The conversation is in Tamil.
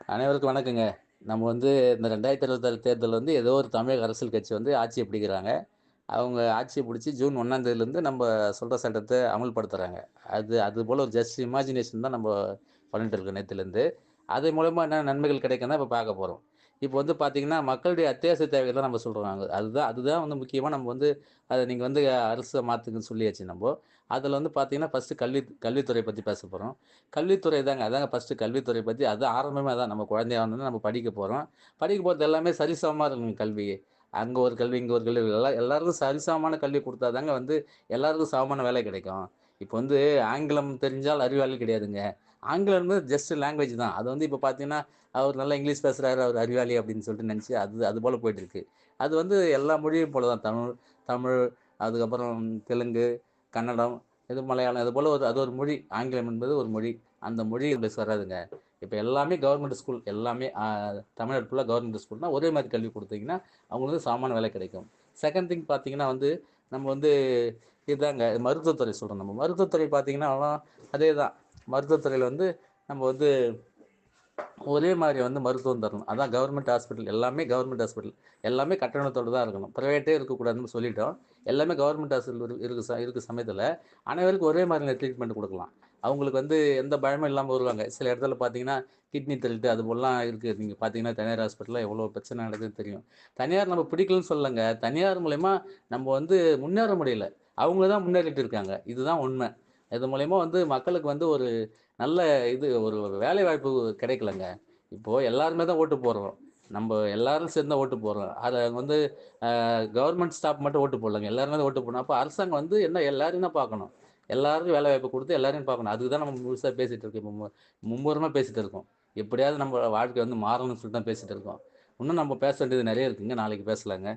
அனைவருக்கும் வணக்கங்க. நம்ம வந்து இந்த 2026 தேர்தல் வந்து ஏதோ ஒரு தமிழக அரசியல் கட்சி வந்து ஆட்சிய பிடிக்கிறாங்க. அவங்க ஆட்சிய பிடிச்சு ஜூன் 1ஆம் தேதியிலேருந்து நம்ம சொல்ற சட்டத்த அமல்படுத்துறாங்க. அது போல ஒரு ஜஸ்ட் இமேஜினேஷன் தான் நம்ம பண்ணிட்டு இருக்கோம் நேத்துலேருந்து. அது மூலமா என்ன நன்மைகள் கிடைக்கும்னா இப்ப பார்க்க போறோம். இப்போ வந்து பார்த்தீங்கன்னா, மக்களுடைய அத்தியாவசிய தேவைகள் தான் நம்ம சொல்றோம் நாங்க. அதுதான் அதுதான் வந்து முக்கியமா நம்ம வந்து அத நீங்க வந்து அரச மாத்துங்கன்னு சொல்லியாச்சு நம்போ. அதுல வந்து பார்த்தீங்கன்னா, ஃபர்ஸ்ட்டு கல்வித்துறை பத்தி பேசப் போறோம். கல்வித்துறை அதாங்க ஃபர்ஸ்ட்டு கல்வித்துறை பத்தி அதான் ஆரம்பமே அதான். நம்ம குழந்தையா இருந்தோனே நம்ம படிக்க போறோம். படிக்க போறது எல்லாமே சரிசமமா இருக்கணும் கல்வி. அங்க ஒரு கல்வி, இங்க ஒரு கல்வி எல்லாருக்கும் சரிசமமான கல்வி குடுத்தா தாங்க வந்து எல்லாருக்கும் சமமான வேலை கிடைக்கும். இப்ப வந்து ஆங்கிலம் தெரிஞ்சால் அறிவாளி கிடையாதுங்க. ஆங்கிலம் வந்து ஜஸ்ட் லாங்குவேஜ் தான். அது வந்து இப்ப பார்த்தீங்கன்னா, அவர் நல்லா இங்கிலீஷ் பேசுறாரு, அவர் அறிவாளி அப்படின்னு சொல்லிட்டு நெனச்சு அது போல போயிட்டு இருக்கு. அது வந்து எல்லா மொழியும் போல தான். தமிழ் தமிழ் அதுக்கப்புறம் தெலுங்கு, கன்னடம், இது மலையாளம் இது போல அது ஒரு மொழி. ஆங்கிலம் என்பது ஒரு மொழி. அந்த மொழி பேச வராதுங்க. இப்ப எல்லாமே கவர்மெண்ட் ஸ்கூல் எல்லாமே தமிழ்நாடு ஃபுல்லா கவர்மெண்ட் ஸ்கூல்னா ஒரே மாரி கல்வி குடுத்தீங்கன்னா, அவங்களுக்கு சமமான வேலை கிடைக்கும். செகண்ட் திங் பார்த்தீங்கன்னா வந்து, நம்ம வந்து மருத்துவத்துறை சொல்றோம் நம்ம. மருத்துவத்துறை பார்த்தீங்கன்னா, அதேதான். மருத்துவத்துறையில வந்து நம்ம வந்து ஒரே மாரி வந்து மருத்துவம் தரணும். அதான் கவர்மெண்ட் ஹாஸ்பிட்டல் எல்லாமே கவர்மெண்ட் ஹாஸ்பிட்டல். எல்லாமே கட்டணத்தோட தான் இருக்கணும். பிரைவேட்டே இருக்கக்கூடாதுன்னு சொல்லிட்டோம். எல்லாமே கவர்மெண்ட் ஹாஸ்பிட்டல் இருக்க சமயத்தில அனைவருக்கும் ஒரே மாரியான ட்ரீட்மெண்ட் குடுக்கலாம். அவங்களுக்கு வந்து எந்த பயமும் இல்லாம வருவாங்க. சில இடத்துல பார்த்தீங்கன்னா, கிட்னி திருட்டு அது போலலாம் இருக்கு. நீங்க பார்த்தீங்கன்னா, தனியார் ஹாஸ்பிட்டல்ல எவ்வளோ பிரச்சனை நடக்குதுன்னு தெரியும். தனியார் நம்ம பிடிக்கலன்னு சொல்லலங்க. தனியார் மூலியமா நம்ம வந்து முன்னேற முடியல. அவங்க தான் முன்னேறிட்டு இருக்காங்க. இதுதான் உண்ம. இது மூலியமா வந்து மக்களுக்கு வந்து ஒரு நல்ல ஒரு வேலைவாய்ப்பு கிடைக்கலங்க. இப்போ எல்லாருமே தான் ஓட்டு போடுறோம். நம்ப எல்லாரும் சேர்ந்து தான் ஓட்டு போடுறோம். அத வந்து கவர்மெண்ட் ஸ்டாஃப் மட்டும் ஓட்டு போடலங்க. எல்லாருமே தான் ஓட்டு போடணும். அப்ப அரசாங்கம் வந்து என்ன எல்லாரையும் தான் பார்க்கணும். எல்லாருக்கும் வேலைவாய்ப்பு குடுத்து எல்லாரையும் பார்க்கணும். அதுக்கு தான் நம்ம முழுசா பேசிட்டு இருக்கோம். இப்ப மும்முரமா பேசிட்டு இருக்கோம். எப்படியாவது நம்ம வாழ்க்கை வந்து மாறணும்னு சொல்லிட்டு தான் பேசிட்டு இருக்கோம். இன்னும் நம்ம பேச வேண்டியது நெறைய இருக்குங்க. நாளைக்கு பேசலாங்க.